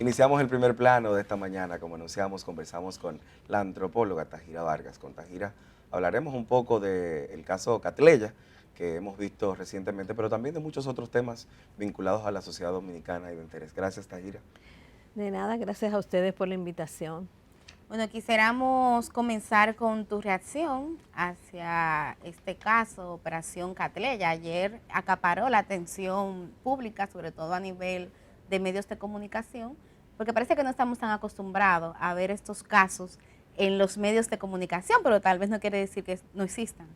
Iniciamos el primer plano de esta mañana, como anunciamos, conversamos con la antropóloga Tajira Vargas. Con Tajira hablaremos un poco del caso Catleya, que hemos visto recientemente, pero también de muchos otros temas vinculados a la sociedad dominicana y de interés. Gracias, Tajira. De nada, gracias a ustedes por la invitación. Bueno, quisiéramos comenzar con tu reacción hacia este caso, Operación Catleya. Ayer acaparó la atención pública, sobre todo a nivel de medios de comunicación, porque parece que no estamos tan acostumbrados a ver estos casos en los medios de comunicación, pero tal vez no quiere decir que no existan.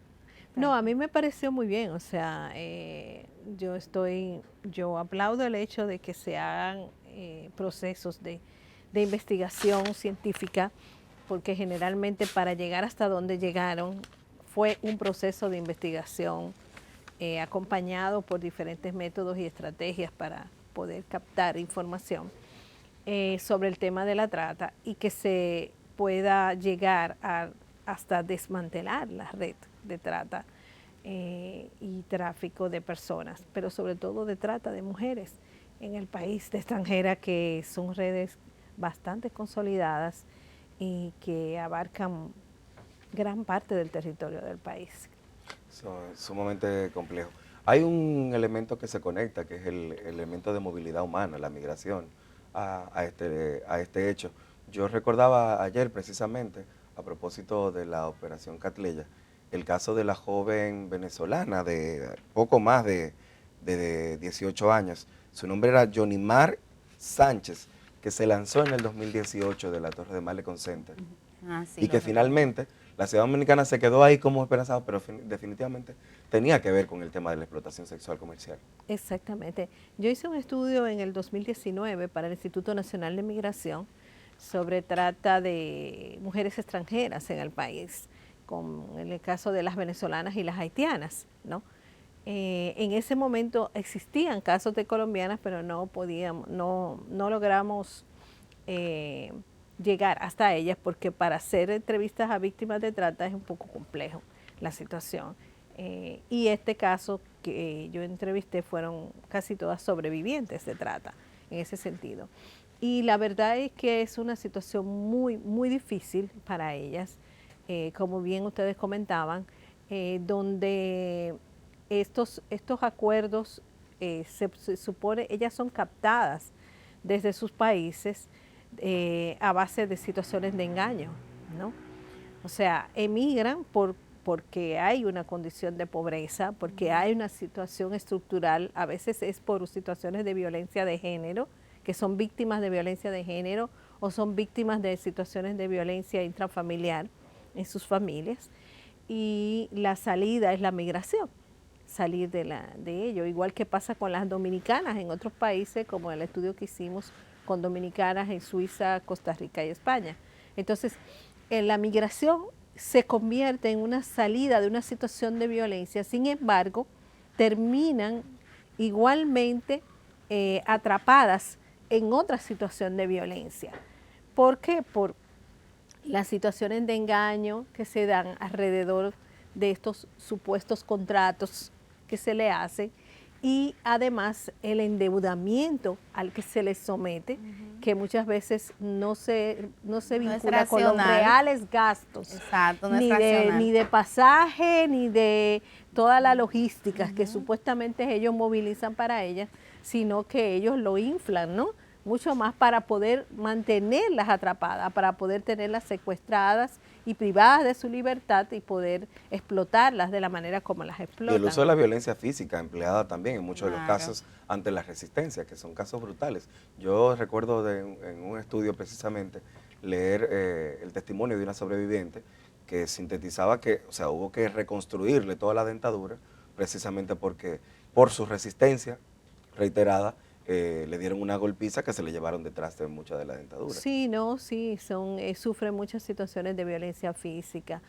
No, a mí me pareció muy bien, o sea, yo aplaudo el hecho de que se hagan procesos de investigación científica, porque generalmente para llegar hasta donde llegaron fue un proceso de investigación acompañado por diferentes métodos y estrategias para poder captar información sobre el tema de la trata y que se pueda llegar hasta desmantelar la red de trata y tráfico de personas, pero sobre todo de trata de mujeres en el país de extranjera, que son redes bastante consolidadas y que abarcan gran parte del territorio del país. Sumamente complejo. Hay un elemento que se conecta, que es el elemento de movilidad humana, la migración a este hecho. Yo recordaba ayer precisamente, a propósito de la operación Catleya, el caso de la joven venezolana de poco más de 18 años. Su nombre era Jonimar Sánchez, que se lanzó en el 2018 de la Torre de Malecón Center. Sí, y que finalmente la ciudad dominicana se quedó ahí como esperanzado, pero definitivamente tenía que ver con el tema de la explotación sexual comercial. Exactamente. Yo hice un estudio en el 2019 para el Instituto Nacional de Migración sobre trata de mujeres extranjeras en el país, en el caso de las venezolanas y las haitianas, ¿no? En ese momento existían casos de colombianas, pero no logramos llegar hasta ellas, porque para hacer entrevistas a víctimas de trata es un poco complejo la situación. Y este caso que yo entrevisté fueron casi todas sobrevivientes de trata en ese sentido. Y la verdad es que es una situación muy, muy difícil para ellas, como bien ustedes comentaban, donde estos acuerdos se supone, ellas son captadas desde sus países a base de situaciones de engaño, ¿no? O sea, emigran porque hay una condición de pobreza, porque hay una situación estructural, a veces es por situaciones de violencia de género, que son víctimas de violencia de género o son víctimas de situaciones de violencia intrafamiliar en sus familias, y la salida es la migración, salir de ello, igual que pasa con las dominicanas en otros países, como el estudio que hicimos con dominicanas en Suiza, Costa Rica y España. Entonces, la migración se convierte en una salida de una situación de violencia, sin embargo, terminan igualmente atrapadas en otra situación de violencia. ¿Por qué? Por las situaciones de engaño que se dan alrededor de estos supuestos contratos que se le hacen, y además el endeudamiento al que se les somete, que muchas veces no se vincula con los reales gastos. Exacto, no ni de pasaje, ni de toda la logística que supuestamente ellos movilizan para ellas, sino que ellos lo inflan, ¿no? Mucho más para poder mantenerlas atrapadas, para poder tenerlas secuestradas y privadas de su libertad y poder explotarlas de la manera como las explotan. Y el uso de la violencia física empleada también en muchos de los casos ante la resistencia, que son casos brutales. Yo recuerdo en un estudio precisamente leer el testimonio de una sobreviviente que sintetizaba que, o sea, hubo que reconstruirle toda la dentadura precisamente porque por su resistencia reiterada le dieron una golpiza que se le llevaron detrás de mucha de la dentadura. Sí, sufren muchas situaciones de violencia física,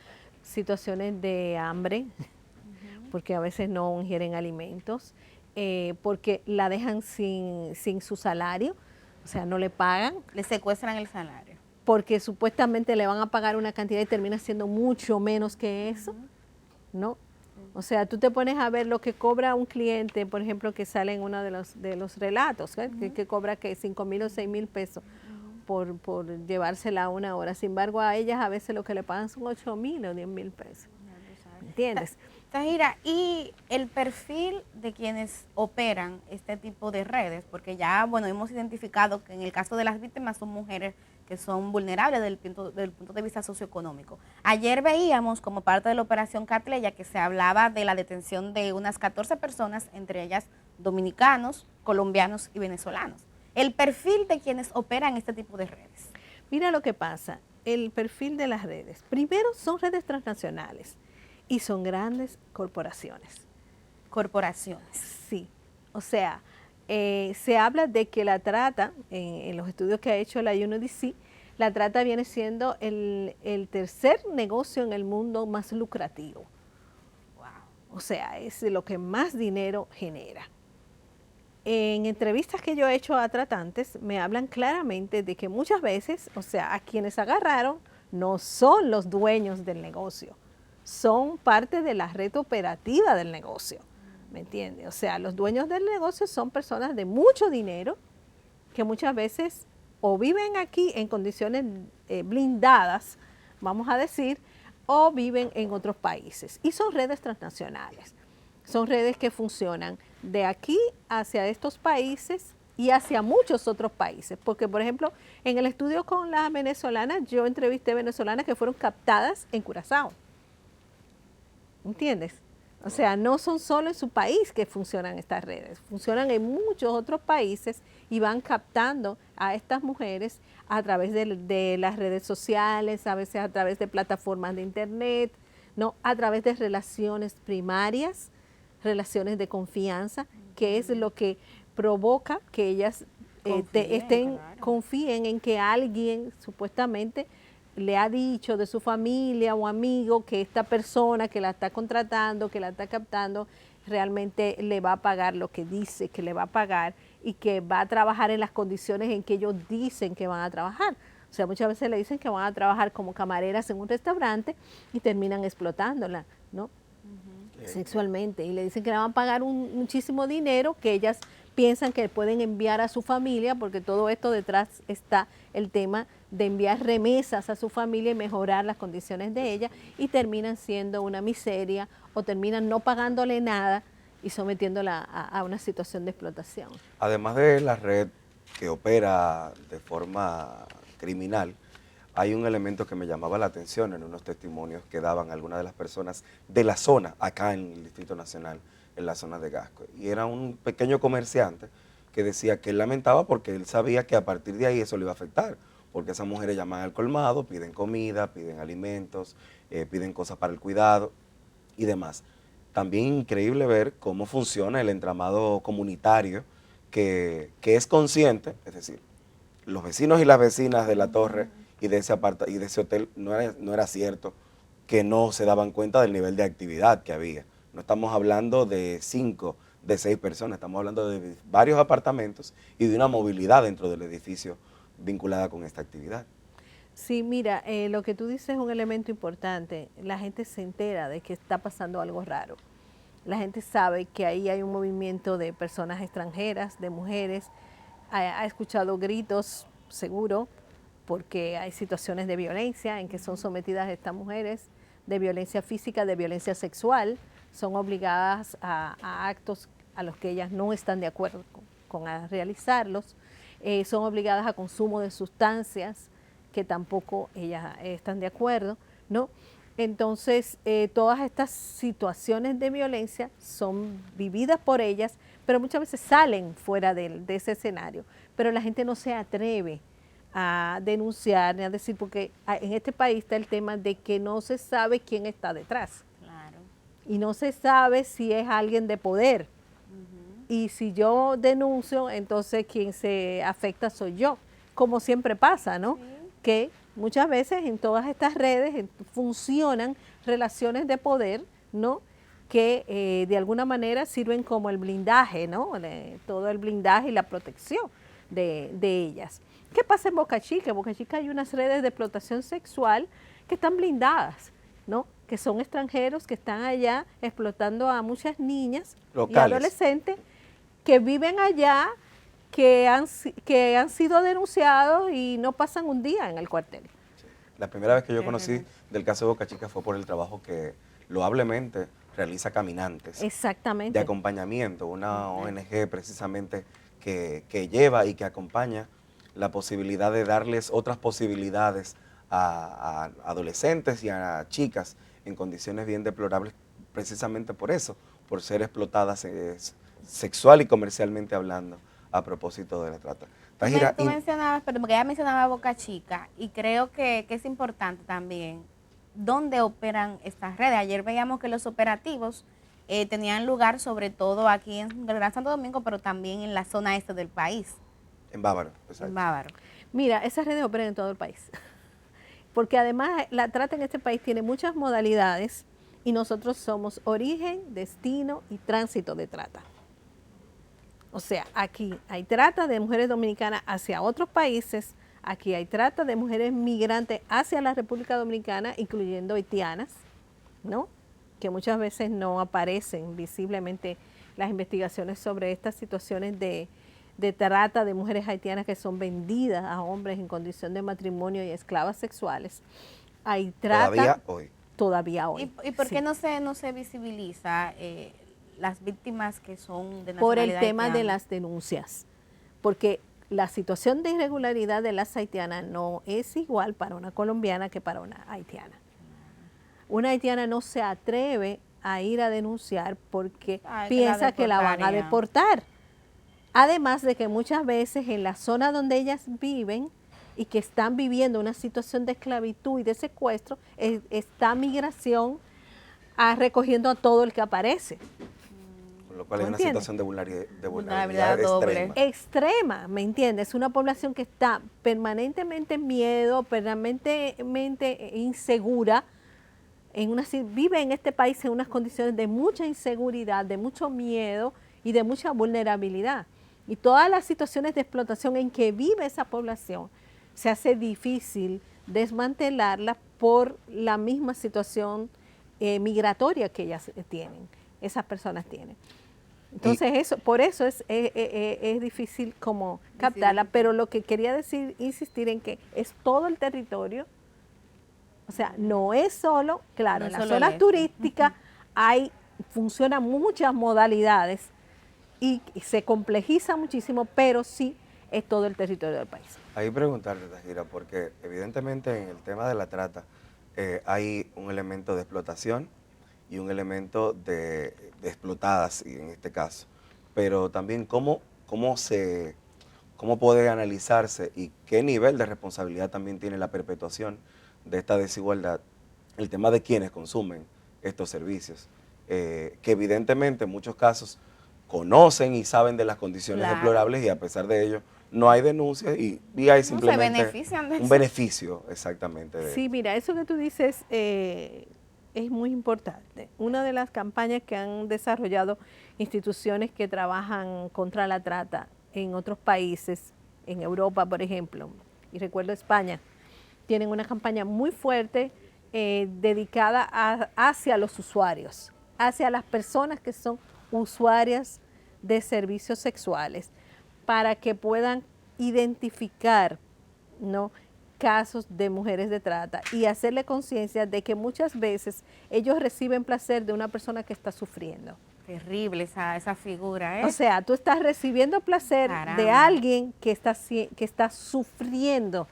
situaciones de hambre, porque a veces no ingieren alimentos, porque la dejan sin su salario, o sea, no le pagan. Le secuestran el salario. Porque supuestamente le van a pagar una cantidad y termina siendo mucho menos que eso, ¿no? O sea, tú te pones a ver lo que cobra un cliente, por ejemplo, que sale en uno de los relatos, que cobra que 5,000 o 6,000 pesos por llevársela 1 hora. Sin embargo, a ellas a veces lo que le pagan son 8,000 o 10,000 pesos. ¿Entiendes? Tahira, y el perfil de quienes operan este tipo de redes, porque ya, bueno, hemos identificado que en el caso de las víctimas son mujeres que son vulnerables del punto de vista socioeconómico. Ayer veíamos como parte de la operación Catleya que se hablaba de la detención de unas 14 personas, entre ellas dominicanos, colombianos y venezolanos. El perfil de quienes operan este tipo de redes. Mira lo que pasa, el perfil de las redes. Primero son redes transnacionales y son grandes corporaciones. Corporaciones. Sí, o sea, se habla de que la trata, en los estudios que ha hecho la UNODC, la trata viene siendo el tercer negocio en el mundo más lucrativo. Wow. O sea, es lo que más dinero genera. En entrevistas que yo he hecho a tratantes, me hablan claramente de que muchas veces, o sea, a quienes agarraron no son los dueños del negocio, son parte de la red operativa del negocio. ¿Me entiendes? O sea, los dueños del negocio son personas de mucho dinero que muchas veces o viven aquí en condiciones blindadas, vamos a decir, o viven en otros países. Y son redes transnacionales. Son redes que funcionan de aquí hacia estos países y hacia muchos otros países. Porque, por ejemplo, en el estudio con las venezolanas, yo entrevisté venezolanas que fueron captadas en Curazao. ¿Entiendes? O sea, no son solo en su país que funcionan estas redes, funcionan en muchos otros países y van captando a estas mujeres a través de las redes sociales, a veces a través de plataformas de internet, ¿no? A través de relaciones primarias, relaciones de confianza, que es lo que provoca que ellas confíen en que alguien supuestamente le ha dicho de su familia o amigo que esta persona que la está contratando, que la está captando, realmente le va a pagar lo que dice que le va a pagar y que va a trabajar en las condiciones en que ellos dicen que van a trabajar. O sea, muchas veces le dicen que van a trabajar como camareras en un restaurante y terminan explotándola, ¿no? Sexualmente. Y le dicen que le van a pagar muchísimo dinero que ellas piensan que pueden enviar a su familia, porque todo esto detrás está el tema de enviar remesas a su familia y mejorar las condiciones de ella, y terminan siendo una miseria o terminan no pagándole nada y sometiéndola a una situación de explotación. Además de la red que opera de forma criminal, hay un elemento que me llamaba la atención en unos testimonios que daban algunas de las personas de la zona, acá en el Distrito Nacional, en la zona de Gasco. Y era un pequeño comerciante que decía que él lamentaba porque él sabía que a partir de ahí eso le iba a afectar, porque esas mujeres llaman al colmado, piden comida, piden alimentos, piden cosas para el cuidado y demás. También increíble ver cómo funciona el entramado comunitario que es consciente, es decir, los vecinos y las vecinas de la torre y de ese hotel no era cierto que no se daban cuenta del nivel de actividad que había. No estamos hablando de 5, de 6 personas, estamos hablando de varios apartamentos y de una movilidad dentro del edificio vinculada con esta actividad. Sí, mira, lo que tú dices es un elemento importante. La gente se entera de que está pasando algo raro. La gente sabe que ahí hay un movimiento de personas extranjeras, de mujeres. Ha escuchado gritos, seguro, porque hay situaciones de violencia en que son sometidas estas mujeres, de violencia física, de violencia sexual. Son obligadas a actos a los que ellas no están de acuerdo con realizarlos. Son obligadas a consumo de sustancias que tampoco ellas están de acuerdo, ¿no? Entonces, todas estas situaciones de violencia son vividas por ellas, pero muchas veces salen fuera de ese escenario. Pero la gente no se atreve a denunciar ni a decir, porque en este país está el tema de que no se sabe quién está detrás. Claro. Y no se sabe si es alguien de poder. Y si yo denuncio, entonces quien se afecta soy yo, como siempre pasa, ¿no? Sí. Que muchas veces en todas estas redes funcionan relaciones de poder, ¿no? Que de alguna manera sirven como el blindaje, ¿no? Todo el blindaje y la protección de ellas. ¿Qué pasa en Boca Chica? En Boca Chica hay unas redes de explotación sexual que están blindadas, ¿no? que son extranjeros que están allá explotando a muchas niñas y Locales. adolescentes que viven allá, que han sido denunciados y no pasan un día en el cuartel. La primera vez que yo conocí del caso de Boca Chica fue por el trabajo que loablemente realiza Caminantes Exactamente. de acompañamiento, una ONG precisamente que lleva y que acompaña la posibilidad de darles otras posibilidades a adolescentes y a chicas en condiciones bien deplorables, precisamente por eso, por ser explotadas sexual y comercialmente hablando, a propósito de la trata. Tajira, Tú mencionabas, pero porque ella mencionaba Boca Chica, y creo que es importante también dónde operan estas redes. Ayer veíamos que los operativos tenían lugar sobre todo aquí en el Gran Santo Domingo, pero también en la zona este del país. en Bávaro, exacto. En Bávaro. Mira, esas redes operan en todo el país. Porque además la trata en este país tiene muchas modalidades y nosotros somos origen, destino y tránsito de trata. O sea, aquí hay trata de mujeres dominicanas hacia otros países, aquí hay trata de mujeres migrantes hacia la República Dominicana, incluyendo haitianas, ¿no? Que muchas veces no aparecen visiblemente las investigaciones sobre estas situaciones de trata de mujeres haitianas que son vendidas a hombres en condición de matrimonio y esclavas sexuales. Hay trata todavía hoy. ¿Y por qué no se visibiliza las víctimas que son de nacionalidad por el tema haitiana? de las denuncias, porque la situación de irregularidad de las haitianas no es igual para una colombiana que para una haitiana. Una haitiana no se atreve a ir a denunciar porque piensa que la van a deportar. Además de que muchas veces en la zona donde ellas viven y que están viviendo una situación de esclavitud y de secuestro, está migración recogiendo a todo el que aparece. Con lo cual hay una situación de vulnerabilidad doble. Extrema, ¿me entiendes? Una población que está permanentemente en miedo, permanentemente insegura, vive en este país en unas condiciones de mucha inseguridad, de mucho miedo y de mucha vulnerabilidad. Y todas las situaciones de explotación en que vive esa población se hace difícil desmantelarlas por la misma situación migratoria que ellas tienen, esas personas tienen. Entonces, por eso es difícil como captarla, pero lo que quería insistir en que es todo el territorio, o sea, no es solo, claro, en las zonas turísticas funcionan muchas modalidades y se complejiza muchísimo, pero sí es todo el territorio del país. Ahí preguntarte, Tajira, porque evidentemente en el tema de la trata hay un elemento de explotación y un elemento de explotadas, en este caso, pero también cómo puede analizarse y qué nivel de responsabilidad también tiene la perpetuación de esta desigualdad, el tema de quienes consumen estos servicios, que evidentemente en muchos casos conocen y saben de las condiciones deplorables y a pesar de ello no hay denuncias y hay simplemente se benefician de un eso. Beneficio exactamente. Sí, mira, eso que tú dices es muy importante. Una de las campañas que han desarrollado instituciones que trabajan contra la trata en otros países, en Europa por ejemplo, y recuerdo España, tienen una campaña muy fuerte dedicada hacia los usuarios, hacia las personas que son usuarias de servicios sexuales, para que puedan identificar, ¿no?, casos de mujeres de trata y hacerle conciencia de que muchas veces ellos reciben placer de una persona que está sufriendo. Terrible esa figura, ¿eh? O sea, tú estás recibiendo placer de alguien que está sufriendo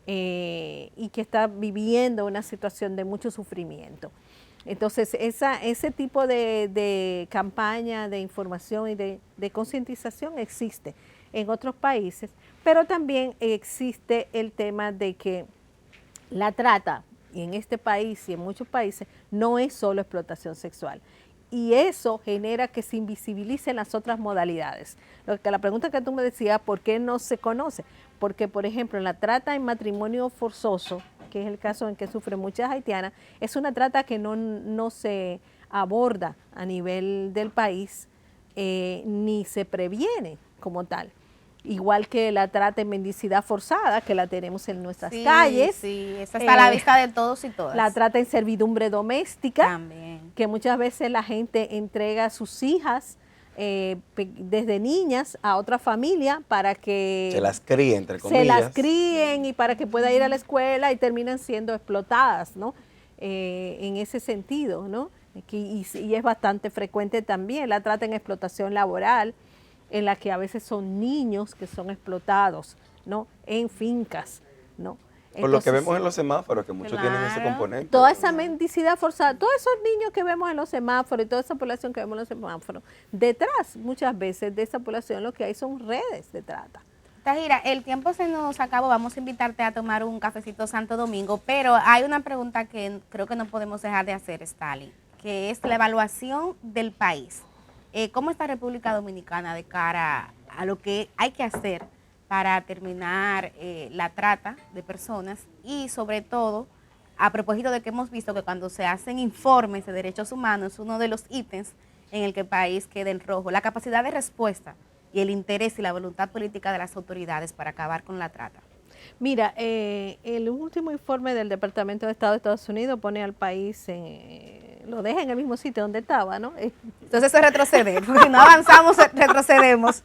y que está viviendo una situación de mucho sufrimiento. Entonces, ese tipo de campaña de información y de concientización existe en otros países, pero también existe el tema de que la trata, y en este país y en muchos países, no es solo explotación sexual. Y eso genera que se invisibilicen las otras modalidades. La pregunta que tú me decías, ¿por qué no se conoce? Porque, por ejemplo, en la trata en matrimonio forzoso, que es el caso en que sufren muchas haitianas, es una trata que no se aborda a nivel del país ni se previene como tal. igual que la trata y mendicidad forzada, que la tenemos en nuestras Sí, calles. sí, esa está a la vista de todos y todas. La trata en servidumbre doméstica, También. que muchas veces la gente entrega a sus hijas desde niñas a otra familia para que Se las críe, entre comillas. se las críen y para que pueda ir a la escuela y terminan siendo explotadas, ¿no? En ese sentido, ¿no? Y es bastante frecuente también la trata en explotación laboral, en la que a veces son niños que son explotados, ¿no? En fincas, ¿no? Por lo que Entonces, vemos en los semáforos, que muchos tienen ese Claro. componente. toda esa mendicidad forzada, todos esos niños que vemos en los semáforos y toda esa población que vemos en los semáforos, detrás muchas veces de esa población lo que hay son redes de trata. Tahira, el tiempo se nos acabó, vamos a invitarte a tomar un cafecito Santo Domingo, pero hay una pregunta que creo que no podemos dejar de hacer, Stalin, que es la evaluación del país. ¿Cómo está República Dominicana de cara a lo que hay que hacer para terminar la trata de personas y sobre todo, a propósito de que hemos visto que cuando se hacen informes de derechos humanos, uno de los ítems en el que el país queda en rojo, la capacidad de respuesta y el interés y la voluntad política de las autoridades para acabar con la trata? Mira, el último informe del Departamento de Estado de Estados Unidos pone al país, lo deja en el mismo sitio donde estaba, ¿no? Entonces eso es retroceder, porque si no avanzamos, retrocedemos.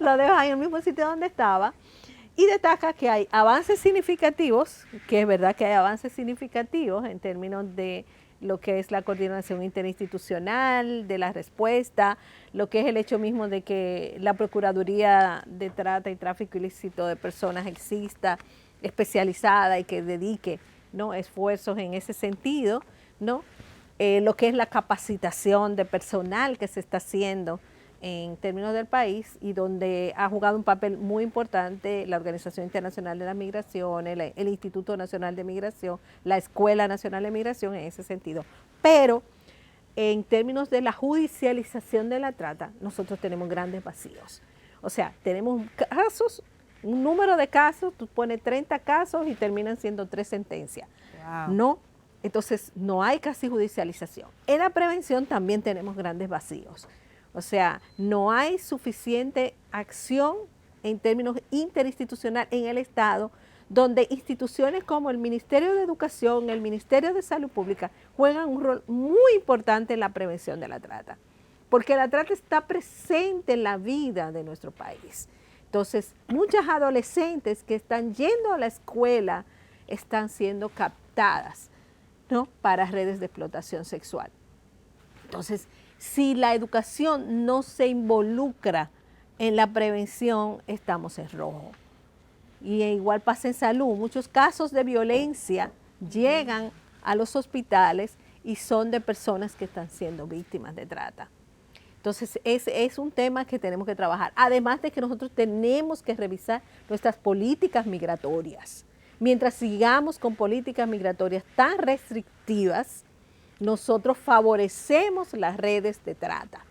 Lo deja en el mismo sitio donde estaba y destaca que hay avances significativos, que es verdad que hay avances significativos en términos de lo que es la coordinación interinstitucional, de la respuesta, lo que es el hecho mismo de que la Procuraduría de Trata y Tráfico Ilícito de Personas exista, especializada y que dedique, ¿no?, esfuerzos en ese sentido, ¿no? Lo que es la capacitación de personal que se está haciendo en términos del país y donde ha jugado un papel muy importante la Organización Internacional de las Migraciones, el Instituto Nacional de Migración, la Escuela Nacional de Migración en ese sentido. Pero en términos de la judicialización de la trata, nosotros tenemos grandes vacíos. O sea, tenemos casos, un número de casos, tú pones 30 casos y terminan siendo 3 sentencias. Wow. No, entonces no hay casi judicialización. En la prevención también tenemos grandes vacíos. O sea, no hay suficiente acción en términos interinstitucional en el Estado, donde instituciones como el Ministerio de Educación, el Ministerio de Salud Pública, juegan un rol muy importante en la prevención de la trata, porque la trata está presente en la vida de nuestro país. Entonces, muchas adolescentes que están yendo a la escuela están siendo captadas, ¿no?, para redes de explotación sexual. Entonces, si la educación no se involucra en la prevención, estamos en rojo. Y igual pasa en salud. Muchos casos de violencia llegan a los hospitales y son de personas que están siendo víctimas de trata. Entonces, es un tema que tenemos que trabajar. Además de que nosotros tenemos que revisar nuestras políticas migratorias. Mientras sigamos con políticas migratorias tan restrictivas, nosotros favorecemos las redes de trata,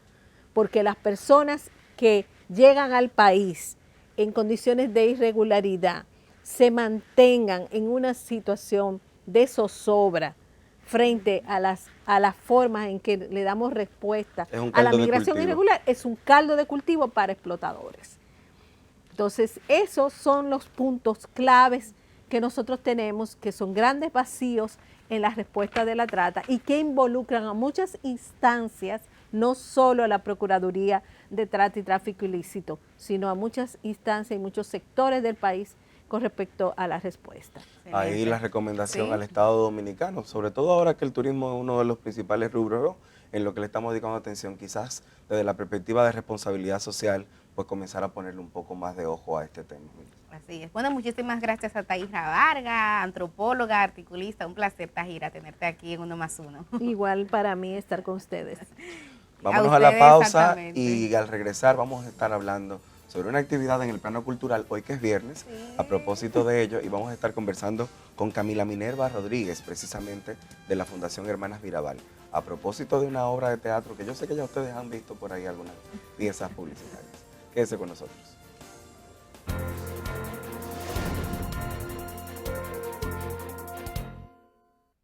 porque las personas que llegan al país en condiciones de irregularidad se mantengan en una situación de zozobra frente a las formas en que le damos respuesta a la migración irregular, es un caldo de cultivo para explotadores. Entonces, esos son los puntos claves que nosotros tenemos, que son grandes vacíos en la respuesta de la trata y que involucran a muchas instancias, no solo a la Procuraduría de Trata y Tráfico Ilícito, sino a muchas instancias y muchos sectores del país con respecto a la respuesta. Ahí la recomendación Sí. al Estado Dominicano, sobre todo ahora que el turismo es uno de los principales rubros, ¿no?, en lo que le estamos dedicando atención, quizás desde la perspectiva de responsabilidad social, pues comenzar a ponerle un poco más de ojo a este tema. Así es. Bueno, muchísimas gracias a Tahira Vargas, antropóloga, articulista. Un placer, Tahira, tenerte aquí en 1+1. Igual para mí estar con ustedes. Vámonos a la ustedes, pausa exactamente. y al regresar vamos a estar hablando sobre una actividad en el plano cultural, hoy que es viernes, a propósito de ello, y vamos a estar conversando con Camila Minerva Rodríguez, precisamente de la Fundación Hermanas Mirabal, a propósito de una obra de teatro que yo sé que ya ustedes han visto por ahí algunas piezas publicitarias. Quédese con nosotros.